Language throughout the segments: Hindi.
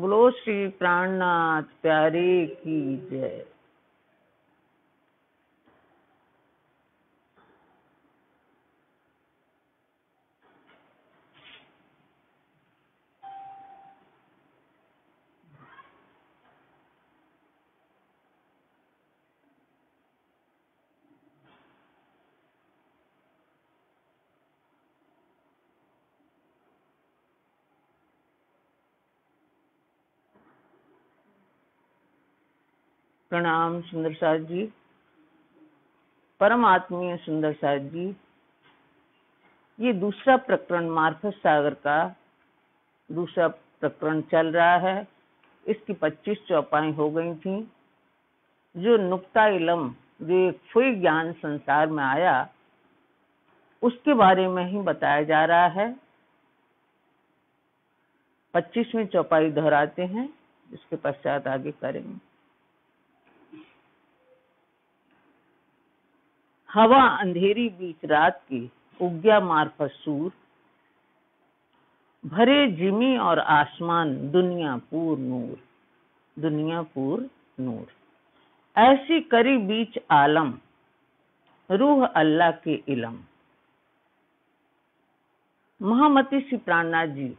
बोलो श्री प्राणनाथ प्यारे की जय। प्रणाम सुंदर साथ जी, परम आत्मीय सुंदर साथ जी। ये दूसरा प्रकरण मार्फत सागर का दूसरा प्रकरण चल रहा है। इसकी 25 चौपाई हो गई थी। जो नुक्ता इलम, जो एक फुई ज्ञान संसार में आया, उसके बारे में ही बताया जा रहा है। 25वीं चौपाई दोहराते हैं, इसके पश्चात आगे करेंगे। हवा अंधेरी बीच रात की उग्या मार्फत सूर, भरे जिमी और आसमान दुनिया पूर नूर, दुनिया पूर नूर। ऐसी करी बीच आलम, रूह अल्लाह के इलम। महामती श्री प्राणनाथ जी,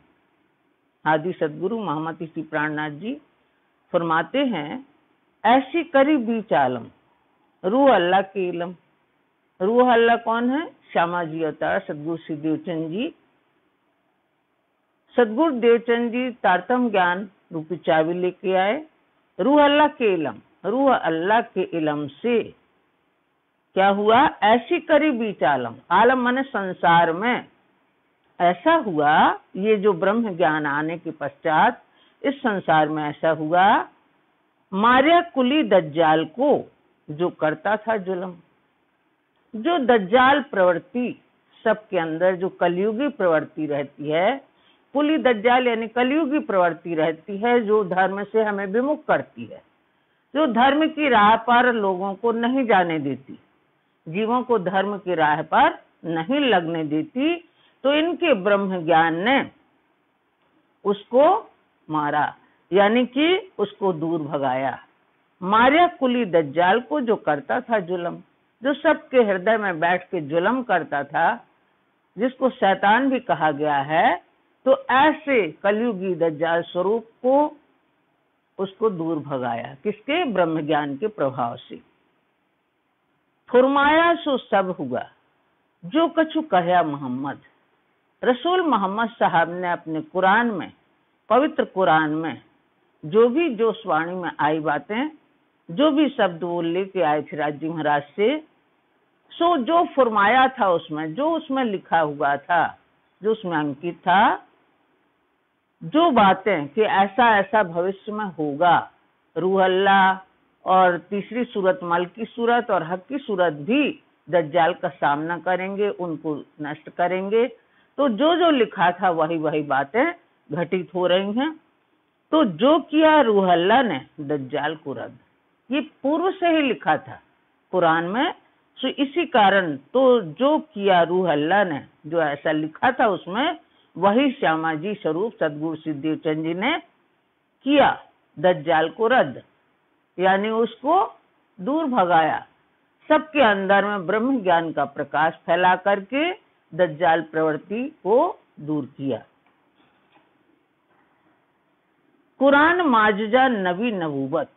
आदि सदगुरु महामती श्री प्राणनाथ जी फरमाते हैं, ऐसी करी बीच आलम, रूह अल्लाह के इलम। रूह अल्लाह कौन है? श्यामा जी अवतार सदगुरु श्री देवचंद जी। सदगुरु देवचंद जी तारतम ज्ञान रूपी चाबी लेके आए। रूह अल्लाह के इलम, रूह अल्लाह के इलम से क्या हुआ? ऐसी करी बीच आलम, आलम माने संसार में ऐसा हुआ। ये जो ब्रह्म ज्ञान आने के पश्चात इस संसार में ऐसा हुआ, मारिया कुली दज्जाल को जो करता था जुल्म। जो दज्जाल प्रवृत्ति सबके अंदर, जो कलयुगी प्रवृत्ति रहती है, कुली दज्जाल यानी कलयुगी प्रवृत्ति रहती है, जो धर्म से हमें विमुख करती है, जो धर्म की राह पर लोगों को नहीं जाने देती, जीवों को धर्म की राह पर नहीं लगने देती। तो इनके ब्रह्म ज्ञान ने उसको मारा, यानी कि उसको दूर भगाया। मारिया कुली दज्जाल को जो करता था जुल्म, जो सबके हृदय में बैठ के जुल्म करता था, जिसको शैतान भी कहा गया है। तो ऐसे कलयुगी दज्जाल स्वरूप को उसको दूर भगाया। किसके? ब्रह्म ज्ञान के प्रभाव से। फुरमाया सो सब हुआ, जो कछु कहया मोहम्मद। रसूल मोहम्मद साहब ने अपने कुरान में, पवित्र कुरान में, जो भी जोश वाणी में आई बातें, जो भी शब्द वो लेके आए थे राजी महाराज से, सो जो फरमाया था उसमें, जो उसमें लिखा हुआ था, जो उसमें अंकित था, जो बातें कि ऐसा ऐसा भविष्य में होगा, रूह अल्लाह और तीसरी सूरत मल की सूरत और हक की सूरत भी दज्जाल का सामना करेंगे, उनको नष्ट करेंगे। तो जो जो लिखा था वही वही बातें घटित हो रही हैं। तो जो किया रूह अल्लाह ने दज्जाल को रद्द, ये पूर्व से ही लिखा था कुरान में। तो इसी कारण तो जो किया रूह अल्लाह ने, जो ऐसा लिखा था उसमें, वही श्यामा जी स्वरूप सदगुरु श्री देवचंद जी ने किया, दज्जाल को रद्द, यानी उसको दूर भगाया। सबके अंदर में ब्रह्म ज्ञान का प्रकाश फैला करके दज्जाल प्रवृत्ति को दूर किया। कुरान माजुजा नबी नबूवत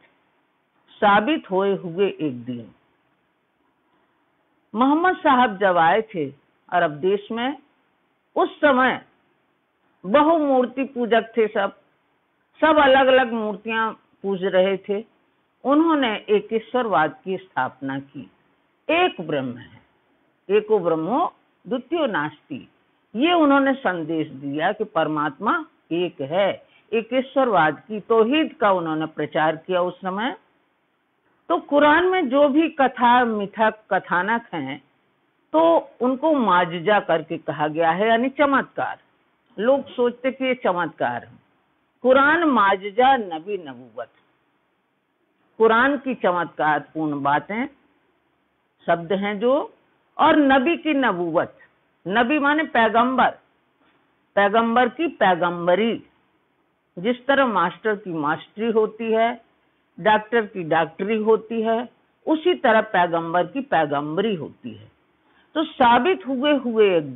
साबित होए हुए एक दिन। मोहम्मद साहब जब आए थे अरब देश में, उस समय बहुमूर्ति पूजक थे, सब अलग अलग मूर्तियां पूज रहे थे। उन्होंने एक ईश्वरवाद की स्थापना की। एक ब्रह्म है, एको ब्रह्मो द्वितीयो नास्ति। ये उन्होंने संदेश दिया कि परमात्मा एक है। एक ईश्वरवाद की, तौहीद का उन्होंने प्रचार किया उस समय। तो कुरान में जो भी कथा मिथक कथानक हैं, तो उनको माजुजा करके कहा गया है, यानी चमत्कार। लोग सोचते कि ये चमत्कार है। कुरान माजुजा नबी नबूवत, कुरान की चमत्कार पूर्ण बातें शब्द हैं जो, और नबी की नबूवत, नबी माने पैगंबर, पैगंबर की पैगंबरी, जिस तरह मास्टर की मास्टरी होती है, डॉक्टर की डॉक्टरी होती है, उसी तरह पैगंबर की पैगंबरी होती है। तो साबित हुए हुए एक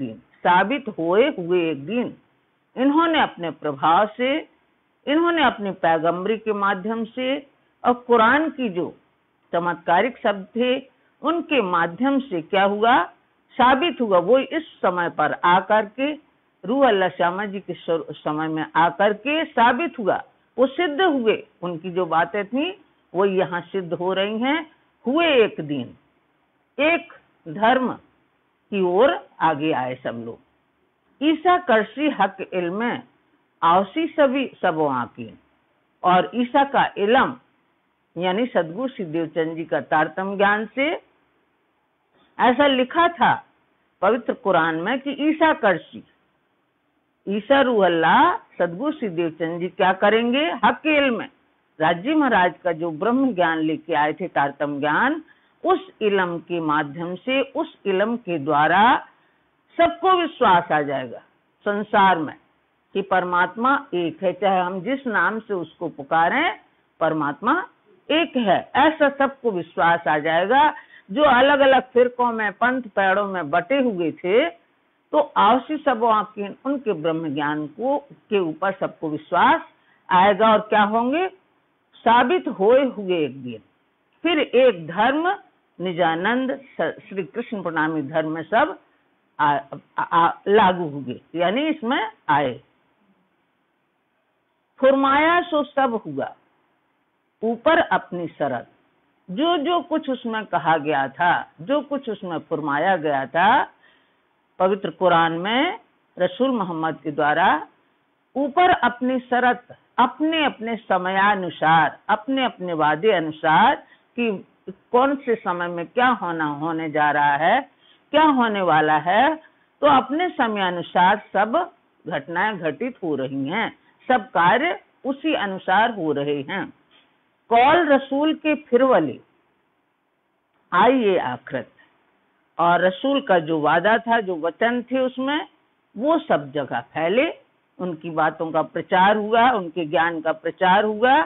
दिन इन्होंने अपने प्रभाव से, इन्होंने अपनी पैगंबरी के माध्यम से और कुरान की जो चमत्कारिक शब्द थे उनके माध्यम से क्या हुआ, साबित हुआ। वो इस समय पर आकर के, रूह अल्लाह श्यामा जी के समय में आकर के साबित हुआ, वो सिद्ध हुए। उनकी जो बातें थी वो यहाँ सिद्ध हो रही हैं। हुए एक दिन एक धर्म की ओर आगे आए सब लोग। ईसा करसी हक इल्म आवसी सभी सबो आकी, और ईसा का इल्म यानी सदगुरु सिद्धदेव चंद जी का तारतम ज्ञान से, ऐसा लिखा था पवित्र कुरान में कि ईसा करसी, ईसा रूह अल्लाह सदगुरु सिद्धदेव चंद जी क्या करेंगे, हक इल्म, राजी महाराज का जो ब्रह्म ज्ञान लेके आए थे, तारतम ज्ञान, उस इल्म के माध्यम से, उस इल्म के द्वारा सबको विश्वास आ जाएगा संसार में कि परमात्मा एक है। चाहे हम जिस नाम से उसको पुकारें, परमात्मा एक है, ऐसा सबको विश्वास आ जाएगा। जो अलग अलग फिरकों में, पंथ पैड़ों में बटे हुए थे, तो आवसी सब उनके ब्रह्म ज्ञान को के ऊपर सबको विश्वास आएगा। और क्या होंगे, साबित होए हुए एक दिन फिर एक धर्म निजानंद श्री कृष्ण प्रणामी धर्म में सब लागू हुए, यानी इसमें आए। फरमाया सो सब हुआ ऊपर अपनी शरत, जो जो कुछ उसमें कहा गया था, जो कुछ उसमें फरमाया गया था पवित्र कुरान में रसूल मोहम्मद के द्वारा, ऊपर अपनी शरत, अपने अपने समयानुसार, अपने अपने वादे अनुसार कि कौन से समय में क्या होने जा रहा है, क्या होने वाला है, तो अपने समयानुसार सब घटनाएं घटित हो रही हैं, सब कार्य उसी अनुसार हो रहे हैं। कौल रसूल के फिरवली आई ये आखिरत, और रसूल का जो वादा था, जो वचन थे उसमें, वो सब जगह फैले, उनकी बातों का प्रचार हुआ, उनके ज्ञान का प्रचार हुआ।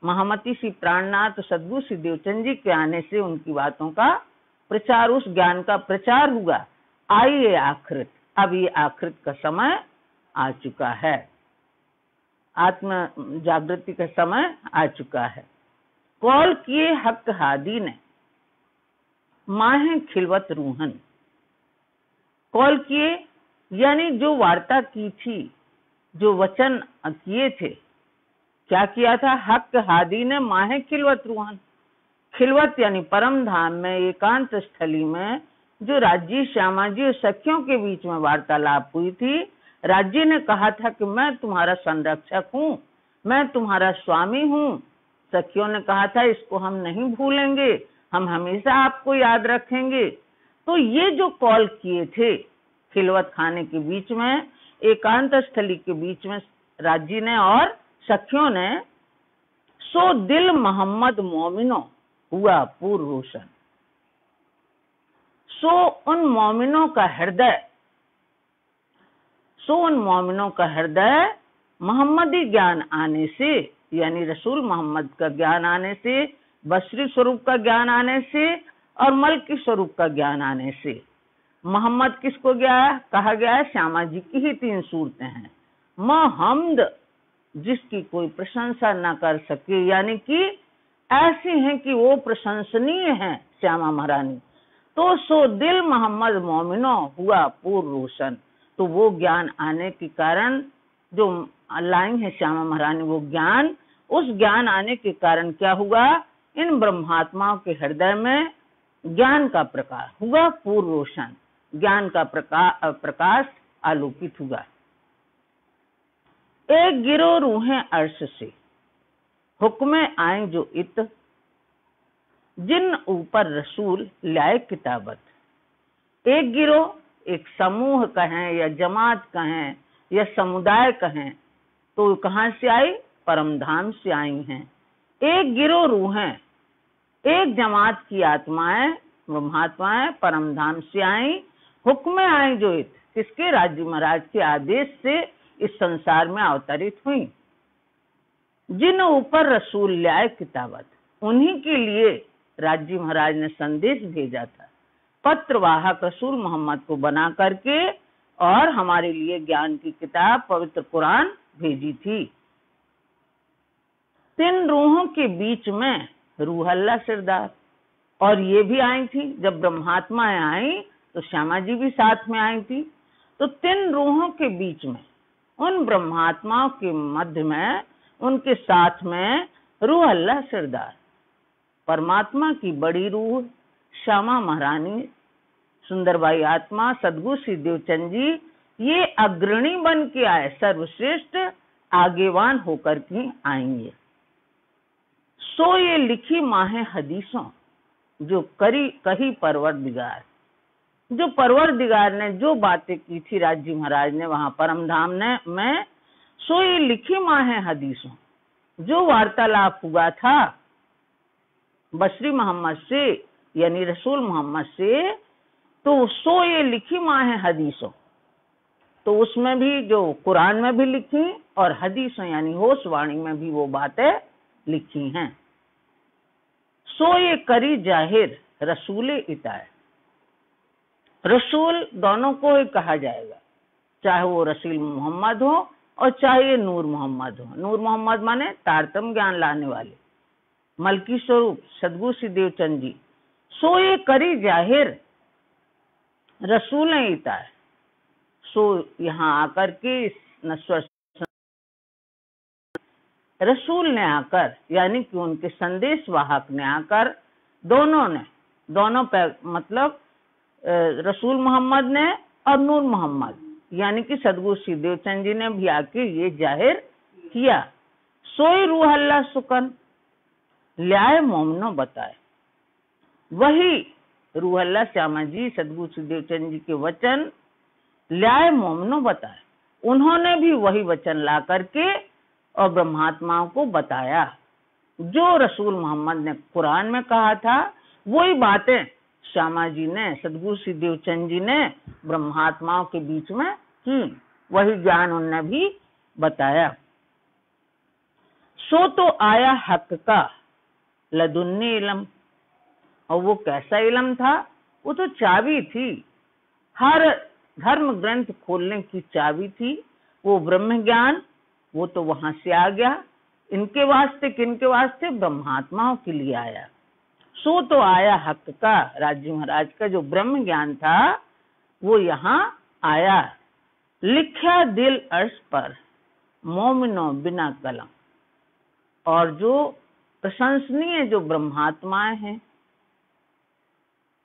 महामती श्री प्राणनाथ सदगुरु श्री देवचंद जी के आने से उनकी बातों का प्रचार, उस ज्ञान का प्रचार हुआ। आई ये आखिरत, अब ये आखिरत का समय आ चुका है, आत्म जागृति का समय आ चुका है। कौल किए हक हादी ने माहे खिलवत रूहन, कौल किए यानी जो वार्ता की थी, जो वचन किए थे, क्या किया था, हक हादी ने माहे खिलवत रूहन, खिलवत यानी परम धाम में, एकांत स्थली में जो राज्य श्यामा जी और सखियों के बीच में वार्तालाप हुई थी। राज्य ने कहा था कि मैं तुम्हारा संरक्षक हूँ, मैं तुम्हारा स्वामी हूँ। सखियों ने कहा था इसको हम नहीं भूलेंगे, हम हमेशा आपको याद रखेंगे। तो ये जो कॉल किए थे खिलवत खाने के बीच में, एकांत स्थली के बीच में राज्य ने और सखियों ने, सो दिल मोहम्मद मोमिनो हुआ पूर्व रोशन, सो उन मोमिनों का हृदय, सो उन मोमिनों का हृदय मोहम्मदी ज्ञान आने से, यानी रसूल मोहम्मद का ज्ञान आने से, बशरी स्वरूप का ज्ञान आने से और मलकी स्वरूप का ज्ञान आने से। मोहम्मद किसको कहा गया है, श्यामा जी की ही 3 सूरतें हैं। महमद जिसकी कोई प्रशंसा ना कर सके, यानी कि ऐसी हैं कि वो प्रशंसनीय हैं श्यामा महारानी। तो सो दिल मोहम्मद मोमिनो हुआ पूर्व रोशन, तो वो ज्ञान आने के कारण जो लाई है श्यामा महारानी, वो ज्ञान, उस ज्ञान आने के कारण क्या हुआ, इन ब्रह्मात्माओं के हृदय में ज्ञान का प्रकाश हुआ पूर्व रोशन, ज्ञान का प्रकाश आलोकित हुआ। एक गिरो रूहें अर्श से हुक्मे आए जो इत, जिन ऊपर रसूल लाए किताबत। एक गिरोह, एक समूह कहें या जमात कहें या समुदाय कहें, तो कहां से आई, परम धाम से आई हैं। एक गिरोह रूहें, एक जमात की आत्माएं, ब्रह्मात्माएं परम धाम से आई। हुक्म आई जो इत, किसके, राज्य महाराज के आदेश से इस संसार में अवतरित हुई। जिन ऊपर रसूल लाए किताबत, उन्हीं के लिए राज्य महाराज ने संदेश भेजा था, पत्रवाहक रसूल मोहम्मद को बना करके, और हमारे लिए ज्ञान की किताब पवित्र कुरान भेजी थी। 3 रूहों के बीच में रूह अल्लाह सरदार, और ये भी आई थी। जब ब्रह्मात्माएं आई तो श्यामा जी भी साथ में आई थी। तो 3 रूहों के बीच में, उन ब्रह्मात्माओं के मध्य में, उनके साथ में रूह अल्लाह सरदार, परमात्मा की बड़ी रूह श्यामा महारानी, सुंदरबाई आत्मा, सदगुरु श्री देवचंद जी, ये अग्रणी बन के आए, सर्वश्रेष्ठ आगेवान होकर के आएंगे। सो ये लिखी माहे हदीसों जो कही परवरदिगार, जो परवरदिगार ने जो बातें की थी राज्य महाराज ने वहां परम धाम में, सो ये लिखी माहे हदीसों, जो वार्तालाप हुआ था बशरी मोहम्मद से, यानी रसूल मोहम्मद से, तो सो ये लिखी माहे हदीसों, तो उसमें भी जो कुरान में भी लिखी, और हदीसों यानी होश वाणी में भी वो बातें लिखी हैं। सो ये करी जाहिर रसूल इताए, रसूल दोनों को ही कहा जाएगा, चाहे वो रसूल मोहम्मद हो और चाहे ये नूर मोहम्मद हो। नूर मोहम्मद माने तारतम ज्ञान लाने वाले, मलकी स्वरूप सदगुरु श्री देवचंद जी। सो ये करी जाहिर रसूल इताए, सो यहाँ आकर के इस नश्वर रसूल ने आकर, यानी कि उनके संदेश वाहक ने आकर, दोनों पे मतलब रसूल मोहम्मद ने और नूर मोहम्मद, यानी कि सदगुरु श्री देवचंद जी ने भी आके ये जाहिर किया। सोई रूह अल्लाह सुकन ल्याए मोमनो बताए, वही रूह अल्लाह श्यामा जी सदगुरु श्री देवचंद जी के वचन ल्याए मोमनो बताए, उन्होंने भी वही वचन ला करके और ब्रह्मात्माओं को बताया। जो रसूल मोहम्मद ने कुरान में कहा था, वही बातें श्यामा जी ने, सदगुरु श्री देवचंद जी ने ब्रह्मात्माओं के बीच में की, वही ज्ञान उनने भी बताया। सो तो आया हक का लदुन्नी इलम, और वो कैसा इलम था? वो तो चाबी थी, हर धर्म ग्रंथ खोलने की चाबी थी। वो ब्रह्म ज्ञान, वो तो वहां से आ गया। इनके वास्ते, किनके वास्ते? ब्रह्मात्माओं के लिए आया। सो तो आया हक का, राज्य महाराज का जो ब्रह्म ज्ञान था वो यहाँ आया। लिखा दिल अर्श पर मोमिनो बिना कलम, और जो प्रशंसनीय जो ब्रह्मात्माएं हैं,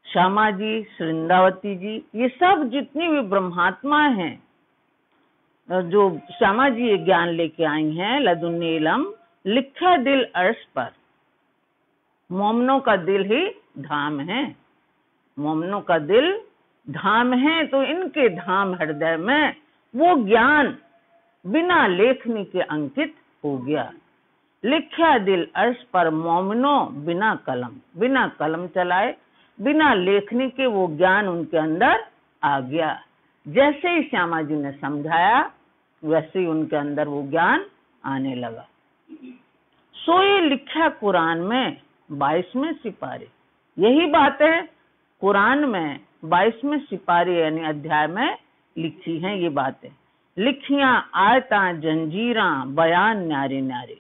श्यामा जी, सृंदावती जी, ये सब जितनी भी ब्रह्मात्माएं हैं, जो श्यामा जी ये ज्ञान लेके आई हैं, लदुन्नी इलम, लिखा दिल अर्श पर, मोमनों का दिल ही धाम है, मोमनों का दिल धाम है, तो इनके धाम हृदय में वो ज्ञान बिना लेखनी के अंकित हो गया। लिखा दिल अर्श पर मोमनो बिना कलम चलाए, बिना लेखनी के वो ज्ञान उनके अंदर आ गया। जैसे ही श्यामा जी ने समझाया, वैसे ही उनके अंदर वो ज्ञान आने लगा। सो ये लिखा कुरान में 22वें सिपारे, यही बातें कुरान में 22वें सिपारे यानी अध्याय में लिखी हैं। ये बातें लिखियां आयता जंजीरा बयान न्यारे न्यारे,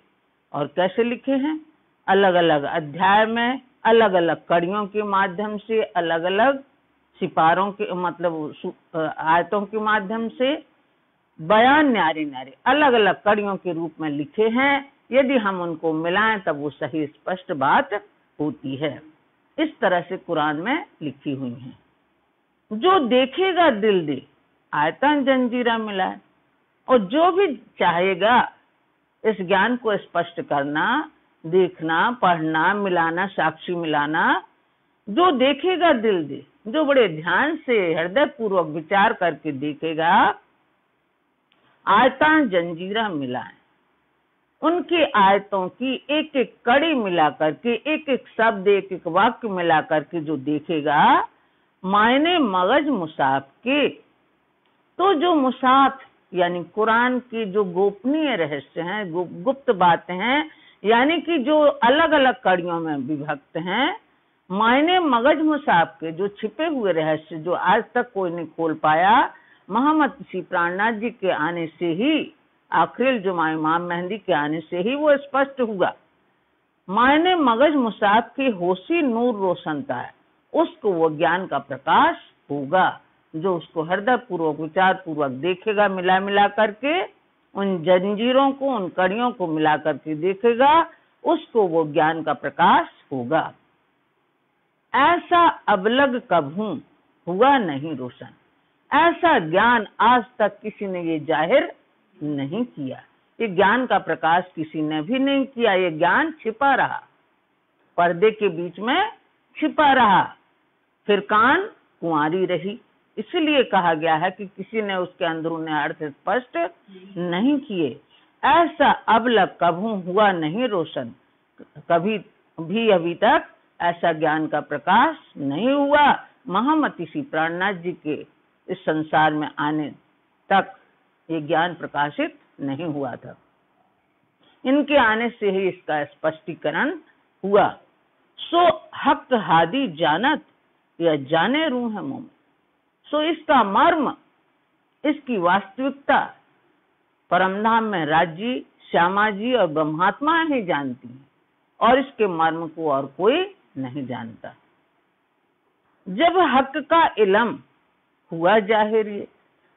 और कैसे लिखे हैं? अलग अलग अध्याय में, अलग अलग कड़ियों के माध्यम से, अलग अलग सिपारों के मतलब आयतों के माध्यम से, बयान न्यारे न्यारे, अलग अलग कड़ियों के रूप में लिखे हैं। यदि हम उनको मिलाएं तब वो सही स्पष्ट बात होती है। इस तरह से कुरान में लिखी हुई है। जो देखेगा दिल दे, आयतन जंजीरा मिलाए, और जो भी चाहेगा इस ज्ञान को स्पष्ट करना, देखना, पढ़ना, मिलाना, साक्षी मिलाना, जो देखेगा दिल दे, जो बड़े ध्यान से हृदय पूर्वक विचार करके देखेगा, आयतां जंजीरा मिलाए, उनकी आयतों की एक एक कड़ी मिला करके, एक एक शब्द, एक एक वाक्य मिला करके जो देखेगा, मायने मगज मुसाफ के, तो जो मुसाफ यानी कुरान की जो गोपनीय रहस्य हैं, गुप्त बातें हैं, यानी कि जो अलग अलग कड़ियों में विभक्त हैं, मायने मगज मुसाफ के जो छिपे हुए रहस्य जो आज तक कोई नहीं खोल पाया, मोहम्मद श्री प्राणनाथ जी के आने से ही, आखिर जुमा इमाम मेहंदी के आने से ही वो स्पष्ट हुआ। मायने मगज मुसाफ की होशी नूर रोशनता है, उसको वो ज्ञान का प्रकाश होगा। जो उसको हृदय पूर्वक विचार पूर्वक देखेगा, मिला मिला करके उन जंजीरों को, उन कड़ियों को मिला करके देखेगा, उसको वो ज्ञान का प्रकाश होगा। ऐसा अबलग कभू हुआ नहीं रोशन, ऐसा ज्ञान आज तक किसी ने ये जाहिर नहीं किया। ये ज्ञान का प्रकाश किसी ने भी नहीं किया। ये ज्ञान छिपा रहा, पर्दे के बीच में छिपा रहा, फिर कान कुंवारी रही। इसलिए कहा गया है कि किसी ने उसके अंदरूनी अर्थ स्पष्ट नहीं किए। ऐसा अबलग कभू हुआ नहीं रोशन, कभी भी अभी तक ऐसा ज्ञान का प्रकाश नहीं हुआ। मोहम्मद श्री प्राणनाथ जी के इस संसार में आने तक ये ज्ञान प्रकाशित नहीं हुआ था। इनके आने से ही इसका स्पष्टीकरण हुआ। सो हक हादी जानत या जाने रूह है मोमिन। सो इसका मर्म, इसकी वास्तविकता परमधाम में राज्य, श्यामा जी और ब्रह्मात्मा ही जानती है, और इसके मर्म को और कोई नहीं जानता। जब हक का इल्म हुआ जाहिर,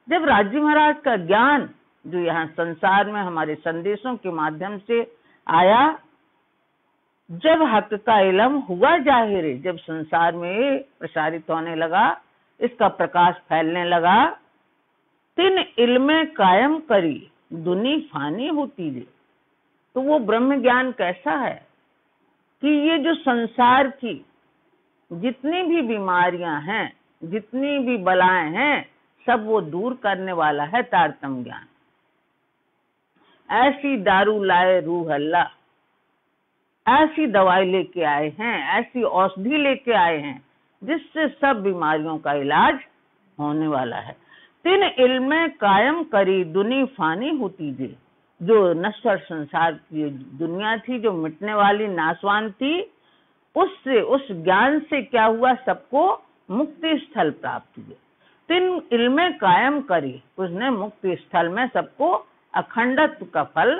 जब राज्य महाराज का ज्ञान जो यहाँ संसार में हमारे संदेशों के माध्यम से आया, जब हक का इल्म हुआ जाहिर, जब संसार में प्रसारित होने लगा, इसका प्रकाश फैलने लगा, तिन इल्मे कायम करी दुनी फानी होती जे। तो वो ब्रह्म ज्ञान कैसा है कि ये जो संसार की जितनी भी बीमारियां हैं, जितनी भी बलाएं हैं, सब वो दूर करने वाला है तारतम्य ज्ञान। ऐसी दारू लाए रूह अल्लाह, ऐसी दवाई लेके आए हैं, ऐसी औषधि लेके आए हैं जिससे सब बीमारियों का इलाज होने वाला है। तीन इल्मे कायम करी दुनी फानी होती जे। जो नश्वर संसार की दुनिया थी, जो मिटने वाली नाशवान थी, उससे, उस ज्ञान से क्या हुआ, सबको मुक्ति स्थल प्राप्त हुए। तीन इल्मे कायम करी, उसने मुक्ति स्थल में सबको अखंडत्व का फल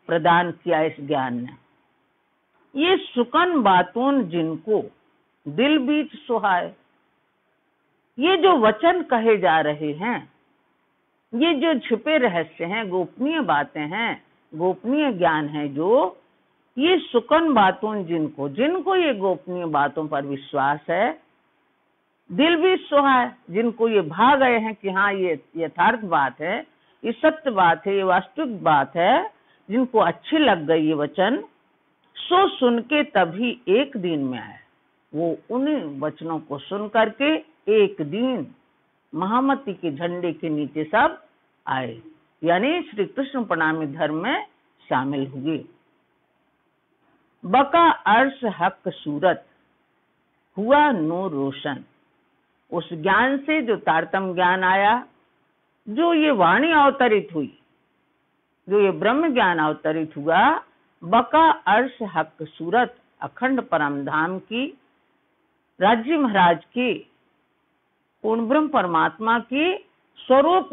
प्रदान किया इस ज्ञान ने। ये सुकन बातून जिनको दिल बीच सुहाए, ये जो वचन कहे जा रहे हैं, ये जो छिपे रहस्य हैं, गोपनीय बातें हैं, गोपनीय ज्ञान है, जो ये सुकन बातों जिनको, जिनको ये गोपनीय बातों पर विश्वास है, दिल भी सुहाए, जिनको ये भा गए हैं कि हाँ ये यथार्थ बात है, ये सत्य बात है, ये वास्तविक बात है, जिनको अच्छी लग गई ये वचन, सो सुन के तभी एक दिन में आए। वो उन्हीं वचनों को सुन करके एक दिन महामती के झंडे के नीचे सब आए, यानी श्री कृष्ण प्रणामी धर्म में शामिल हुए। बका अर्श हक सूरत हुआ नूर रोशन। उस ज्ञान से, जो तारतम्य ज्ञान आया, जो ये वाणी अवतरित हुई, जो ये ब्रह्म ज्ञान अवतरित हुआ, बका अर्श हक सूरत, अखंड परम धाम की, राज्य महाराज की, पूर्ण ब्रह्म परमात्मा की स्वरूप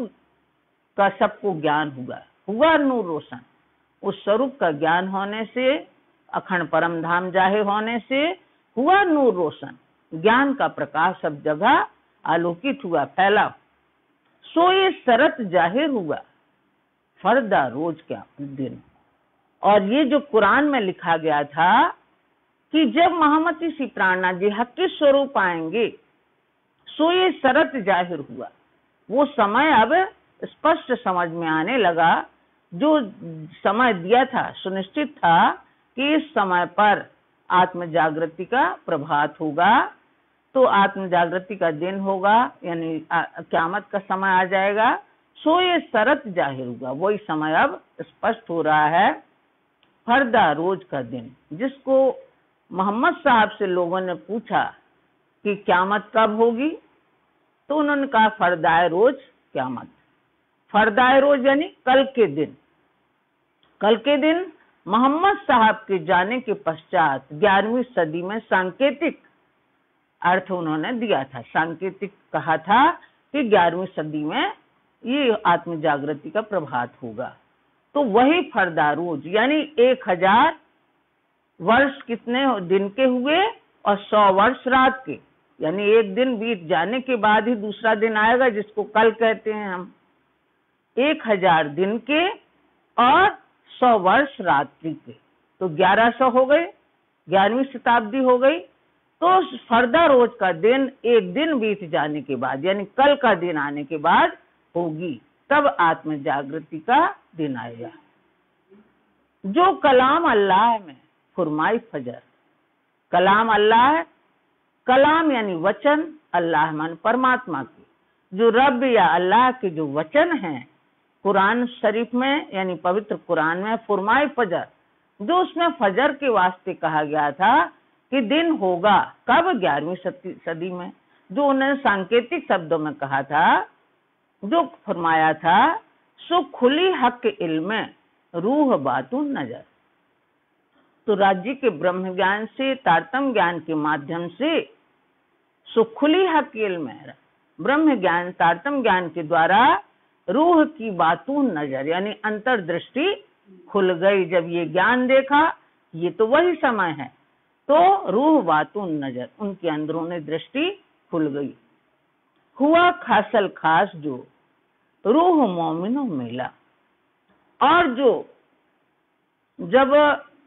का सबको ज्ञान हुआ नूर रोशन। उस स्वरूप का ज्ञान होने से, अखंड परम धाम जाहिर होने से हुआ नूर रोशन। ज्ञान का प्रकाश सब जगह आलोकित हुआ, फैला। सो ये शरत जाहिर हुआ फरदा रोज क्या दिन। और ये जो कुरान में लिखा गया था कि जब मोहम्मद श्री प्राणनाथ जी हक के स्वरूप आएंगे, सो ये शरत जाहिर हुआ। वो समय अब स्पष्ट समझ में आने लगा। जो समय दिया था, सुनिश्चित था कि इस समय पर आत्म जागृति का प्रभात होगा, तो आत्म जागृति का दिन होगा, यानी क़यामत का समय आ जाएगा। सो ये शरत जाहिर हुआ, वही समय अब स्पष्ट हो रहा है। फरदा रोज का दिन, जिसको मोहम्मद साहब से लोगों ने पूछा कि क़यामत कब होगी, तो उन्होंने कहा फरदाए रोज क़यामत। फरदाए रोज यानी कल के दिन। कल के दिन मोहम्मद साहब के जाने के पश्चात 11वीं सदी में सांकेतिक अर्थ उन्होंने दिया था। सांकेतिक कहा था कि 11वीं सदी में ये आत्म जागृति का प्रभात होगा। तो वही फरदा रोज यानी 1000 वर्ष कितने दिन के हुए और 100 वर्ष रात के, यानी एक दिन बीत जाने के बाद ही दूसरा दिन आएगा जिसको कल कहते हैं हम। 1000 दिन के और 100 वर्ष रात्रि के, तो 1100 हो गए, 11वीं शताब्दी हो गई। तो फरदा रोज का दिन एक दिन बीत जाने के बाद यानी कल का दिन आने के बाद होगी, तब आत्म जागृति का दिन आएगा। जो कलाम अल्लाह में फुरमाई फजर, कलाम अल्लाह, कलाम यानी वचन, अल्लाह मान परमात्मा की, जो रब या अल्लाह के जो वचन हैं कुरान शरीफ में यानी पवित्र कुरान में फुरमाई फजर, जो उसमें फजर के वास्ते कहा गया था कि दिन होगा कब 11वीं सदी में, जो उन्होंने सांकेतिक शब्दों में कहा था, जो फरमाया था सो खुली हक इल्म रूह बातुन नजर। तो राज्य के ब्रह्म ज्ञान से तारतम ज्ञान के माध्यम से सो खुली हक इल्म, ब्रह्म ज्ञान तारतम ज्ञान के द्वारा रूह की बातुन नजर यानी अंतर्दृष्टि खुल गई। जब ये ज्ञान देखा, ये तो वही समय है, तो रूह बातुन नजर, उनकी अंदरूनी दृष्टि खुल गई। हुआ खासल खास जो रूह मोमिनो मिला। और जो जब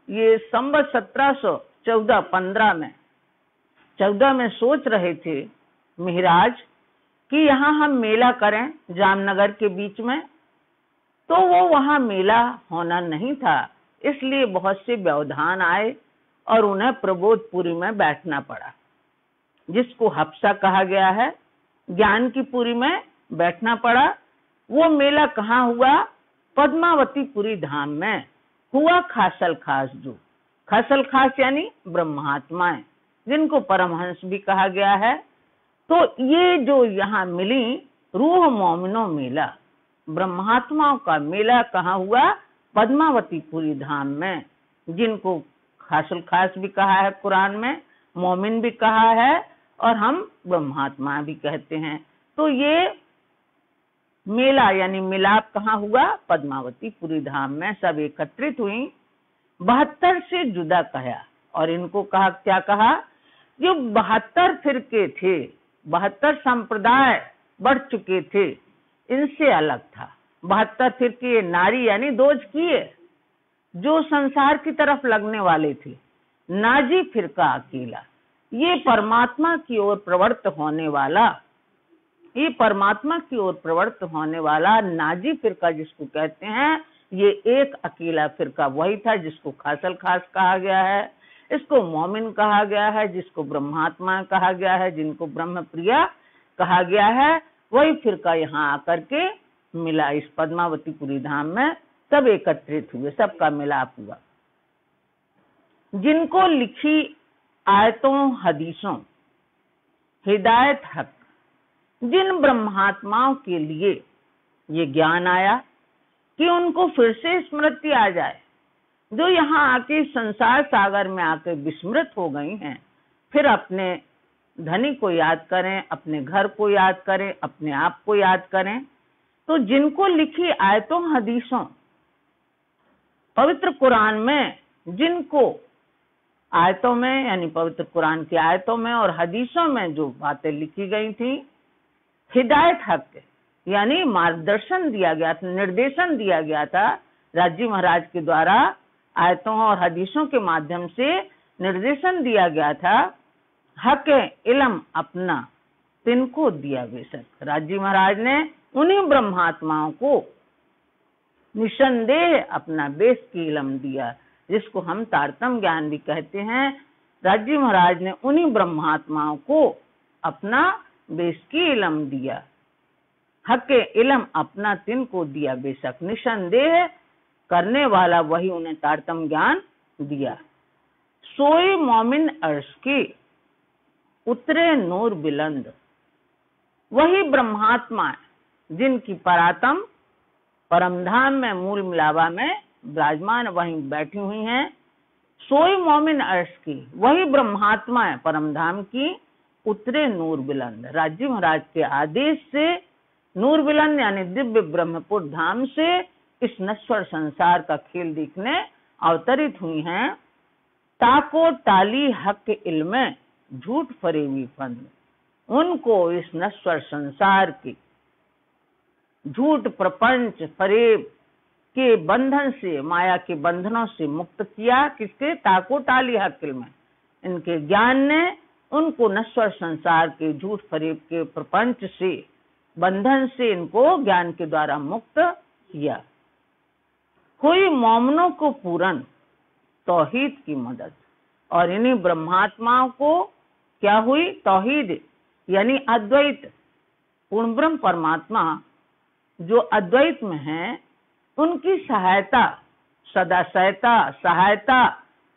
ये संवत 1714 में सोच रहे थे मिहराज कि यहाँ हम मेला करें जामनगर के बीच में, तो वो वहाँ मेला होना नहीं था, इसलिए बहुत से व्यवधान आए और उन्हें प्रबोधपुरी में बैठना पड़ा, जिसको हफ्सा कहा गया है, ज्ञान की पुरी में बैठना पड़ा। वो मेला कहाँ हुआ? पद्मावतीपुरी धाम में हुआ। खासल खास जो, खासल खास यानी ब्रह्मात्माएं, जिनको परमहंस भी कहा गया है। तो ये जो यहाँ मिली रूह मोमिनो मेला, ब्रह्मात्माओं का मेला कहाँ हुआ? पद्मावतीपुरी धाम में, जिनको खासल खास भी कहा है कुरान में, मोमिन भी कहा है और हम ब्रह्मात्मा भी कहते हैं। तो ये मेला यानी मिलाप कहाँ हुआ? पद्मावतीपुरी धाम में सब एकत्रित हुई। 72 से जुदा कहा, और इनको कहा, क्या कहा? जो 72 फिरके थे, 72 संप्रदाय बढ़ चुके थे, इनसे अलग था। 72 फिरके नारी यानी दोज किए, जो संसार की तरफ लगने वाले थे। नाजी फिरका अकेला, ये परमात्मा की ओर प्रवृत्त होने वाला, ये परमात्मा की ओर प्रवृत्त होने वाला नाजी फिरका जिसको कहते हैं, ये एक अकेला फिरका वही था जिसको खासल खास कहा गया है। इसको मोमिन कहा गया है, जिसको ब्रह्मात्मा कहा गया है, जिनको ब्रह्म प्रिया कहा गया है। वही फिरका यहाँ आकर के मिला इस पद्मावतीपुरी धाम में, सब एकत्रित हुए, सबका मिलाप हुआ। जिनको लिखी आयतों हदीसों हिदायत हक, जिन ब्रह्मात्माओं के लिए ये ज्ञान आया कि उनको फिर से स्मृति आ जाए, जो यहाँ आके संसार सागर में आके विस्मृत हो गई हैं, फिर अपने धनी को याद करें, अपने घर को याद करें, अपने आप को याद करें। तो जिनको लिखी आयतों हदीसों, पवित्र कुरान में जिनको आयतों में यानी पवित्र कुरान की आयतों में और हदीसों में जो बातें लिखी गई थी, हिदायत हक यानी मार्गदर्शन दिया गया था, निर्देशन दिया गया था राजी महाराज के द्वारा, आयतों और हदीसों के माध्यम से निर्देशन दिया गया था। हक इल्म अपना तिनको दिया बेशक, राजी महाराज ने उन्हीं ब्रह्मात्माओं को निसंदेह अपना बेस की इल्म दिया, जिसको हम तारतम ज्ञान भी कहते हैं। राजी महाराज ने उन्हीं ब्रह्मात्माओं को अपना बेस की इल्म दिया। हक इल्म अपना तिनको दिया बेशक, निसंदेह करने वाला वही उन्हें तारतम ज्ञान दिया। सोए मोमिन अर्श की उतरे नूर बुलंद, वही ब्रह्मात्मा जिनकी परातम परमधाम में मूल मिलावा में विराजमान वहीं बैठी हुई हैं। सोई मोमिन अर्श की, वही ब्रह्मात्मा है परमधाम की, उतरे नूर बुलंद। राजी महाराज के आदेश से नूर बुलंद यानी दिव्य ब्रह्मपुर धाम से इस नश्वर संसार का खेल देखने अवतरित हुई हैं। ताको टाली हक इल्म झूठ फरेबी फंद, उनको इस नश्वर संसार के झूठ प्रपंच फरेब के बंधन से, माया के बंधनों से मुक्त किया। किसके? ताको टाली हक इल्म, इनके ज्ञान ने उनको नश्वर संसार के झूठ फरेब के प्रपंच से, बंधन से इनको ज्ञान के द्वारा मुक्त किया। हुई मोमनों को पूरन तौहीद की मदद, और इन्हीं ब्रह्मात्माओं को क्या हुई? तौहीद यानी अद्वैत, पूर्ण ब्रह्म परमात्मा जो अद्वैत में है, उनकी सहायता, सदा सहायता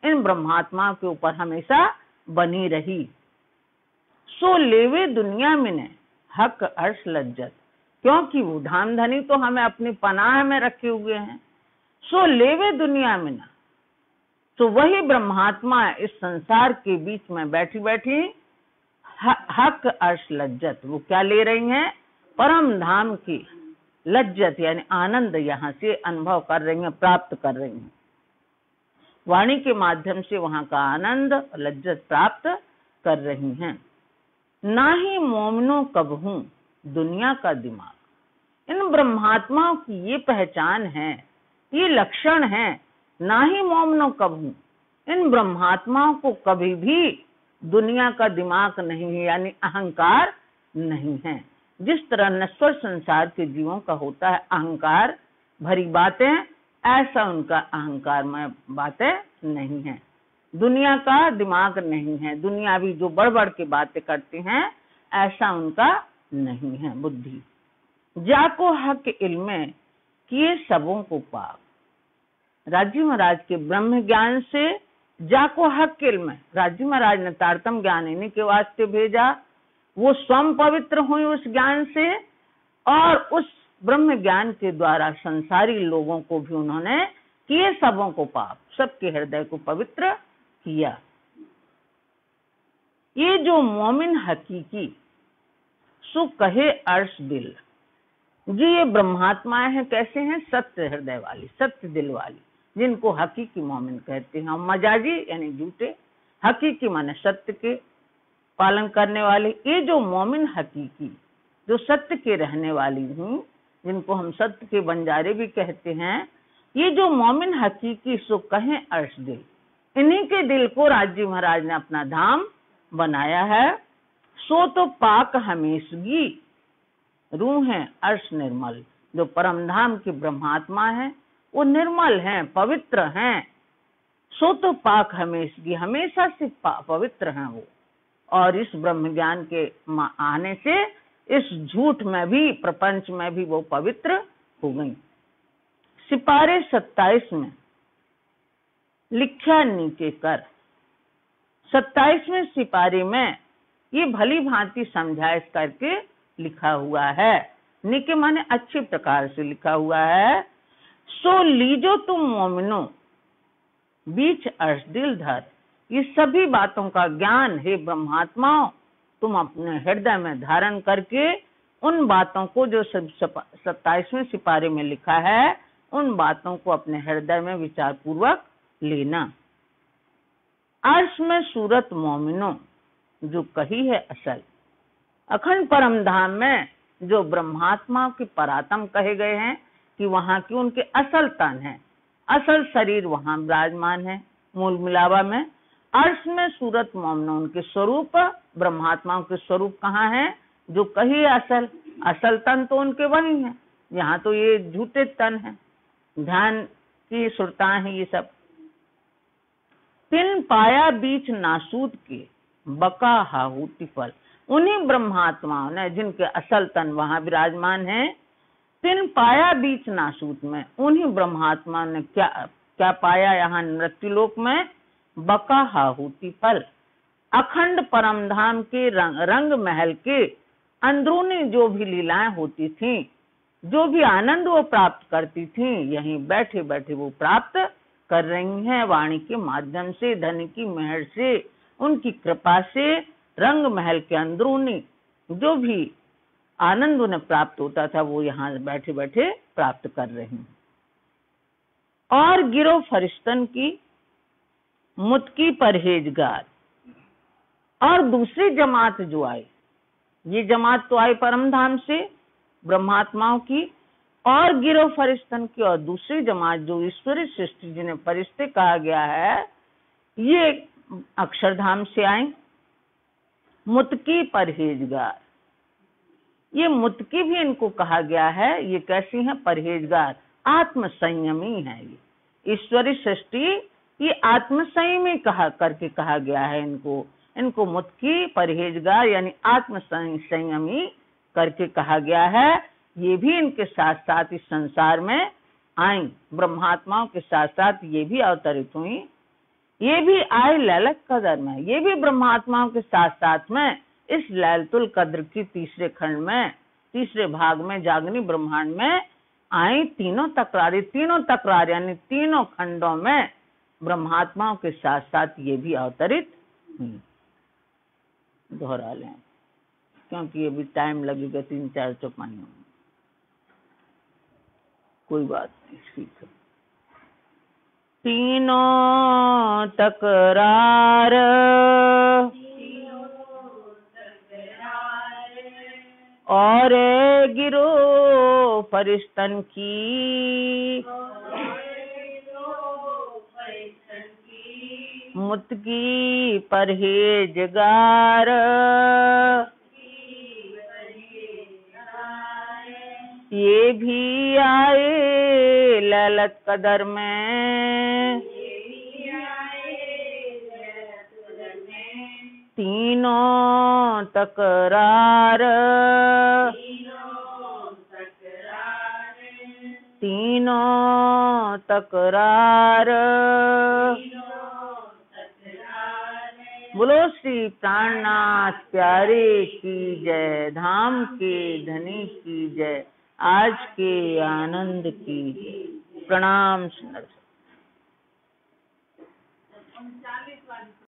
इन ब्रह्मात्माओं के ऊपर हमेशा बनी रही। सो लेवे दुनिया में ने हक अर्श लज्जत, क्योंकि वो धाम धनी तो हमें अपनी पनाह में रखे हुए हैं। सो लेवे दुनिया में ना, तो वही ब्रह्मात्मा इस संसार के बीच में बैठी बैठी हक अर्श लज्जत, वो क्या ले रही हैं? परम धाम की लज्जत यानी आनंद यहाँ से अनुभव कर रही हैं, प्राप्त कर रही हैं। वाणी के माध्यम से वहां का आनंद लज्जत प्राप्त कर रही हैं। ना ही मोमनो कबहू दुनिया का दिमाग, इन ब्रह्मात्माओं की ये पहचान है, ये लक्षण है। ना ही मोमनो कबहू, इन ब्रह्मात्माओं को कभी भी दुनिया का दिमाग नहीं है, यानी अहंकार नहीं है। जिस तरह नश्वर संसार के जीवों का होता है अहंकार भरी बातें, ऐसा उनका अहंकार में बातें नहीं है, दुनिया का दिमाग नहीं है, दुनियावी जो बढ़ के बातें करते हैं ऐसा उनका नहीं है बुद्धि। जाको हक इल्म किए सबों को पाप, राजी महाराज के ब्रह्म ज्ञान से जाको हक इल्म, राजी महाराज ने तारतम ज्ञान इन्हीं के वास्ते भेजा। वो स्वयं पवित्र हुई उस ज्ञान से, और उस ब्रह्म ज्ञान के द्वारा संसारी लोगों को भी उन्होंने किए सबों को पाप, सबके हृदय को पवित्र किया। ये जो मोमिन हकीकी सो कहे अर्श दिल, जी ये ब्रह्मात्माएं हैं, कैसे हैं? सत्य हृदय वाली, सत्य दिल वाली, जिनको हकीकी मोमिन कहते हैं। मजाजी यानी झूठे, हकीकी माने सत्य के पालन करने वाले। ये जो मोमिन हकीकी जो सत्य के रहने वाली हूँ, जिनको हम सत्य के बंजारे भी कहते हैं, ये जो मोमिन हकीकी सो कहें अर्श दिल, इन्हीं के दिल को राजी महाराज ने अपना धाम बनाया है। सो तो पाक हमेशगी रूह है अर्श निर्मल, जो परम धाम की ब्रह्मात्मा है वो निर्मल हैं, पवित्र हैं। सो तो पाक हमेशगी, हमेशा से पवित्र हैं वो, और इस ब्रह्म ज्ञान के आने से इस झूठ में भी, प्रपंच में भी वो पवित्र हो गई। सिपारे 27 में लिखा नीचे कर, 27वें सिपारे में ये भली भांति समझाइश करके लिखा हुआ है। नीचे माने अच्छे प्रकार से लिखा हुआ है। सो लीजो तुम मोमिनो बीच अर्श दिल धर, ये सभी बातों का ज्ञान हे ब्रह्मात्माओं तुम अपने हृदय में धारण करके उन बातों को जो 27वें सिपारे में लिखा है, उन बातों को अपने हृदय में विचार पूर्वक लेना। अर्श में सूरत मोमिनो जो कही है असल, अखंड परम धाम में जो ब्रह्मात्मा के परात्म कहे गए हैं कि वहां की उनके असल तन है, असल शरीर वहां विराजमान है मूल मिलावा में। अर्श में सूरत मोमिनो उनके स्वरूप, ब्रह्मात्माओं के स्वरूप कहाँ है? जो कही असल, असल तन तो उनके वही है, यहाँ तो ये झूठे तन है, ध्यान की सुरताएं हैं ये सब। तिन पाया बीच नासूद के बका हाहूति फल, उन्हीं ब्रह्मात्माओं ने जिनके असल तन वहां विराजमान है, तिन पाया बीच नासूद में उन्हीं ब्रह्मात्मा ने क्या पाया यहाँ मृत्युलोक में? बका हाहूति फल, अखंड परमधाम के रंग महल के अंदरूनी जो भी लीलाएं होती थी जो भी आनंद वो प्राप्त करती थी यहीं बैठे बैठे वो प्राप्त कर रही हैं, वाणी के माध्यम से, धन की मेहर से, उनकी कृपा से। रंग महल के अंदरूनी जो भी आनंद उन्हें प्राप्त होता था वो यहाँ बैठे बैठे प्राप्त कर रही हैं। और गिरो फरिश्तन की मुत्की परहेजगार। और दूसरी जमात जो आई, ये जमात तो आई परम धाम से ब्रह्मात्माओं की, और गिरो फरिश्तन की और दूसरी जमात जो ईश्वरी सृष्टि जिन्हें फरिश्ते कहा गया है, ये अक्षरधाम से आई। मुत्की परहेजगार, ये मुत्की भी इनको कहा गया है। ये कैसी हैं? परहेजगार, आत्म संयमी है। ये ईश्वरी सृष्टि ये आत्म संयमी करके कहा गया है इनको मुत्की परहेजगार यानी आत्म संयमी करके कहा गया है। ये भी इनके साथ साथ इस संसार में आई, ब्रह्मात्माओं के साथ साथ ये भी अवतरित हुई। ये भी आए लैलत कदर में, ये भी ब्रह्मात्माओं के साथ साथ में इस लैलतुल कद्र की तीसरे खंड में, तीसरे भाग में, जागनी ब्रह्मांड में आई। तीनों तकरार यानी तीनों खंडों में ब्रह्मात्माओं के साथ साथ ये भी अवतरित हुई। दोहरा लें क्योंकि अभी टाइम लगेगा 3-4 चौपाइयों में। कोई बात नहीं, ठीक है। तीनों तकरार और गिरो फरिश्तन की मुत्की परहेजगार। ये भी आए लैलत कदर में, तीनों तकरार, तीनों तकरार। बोलो श्री प्राणनाथ प्यारे की जय, धाम के धनी की जय, आज के आनंद की जय। प्रणाम सुंदर।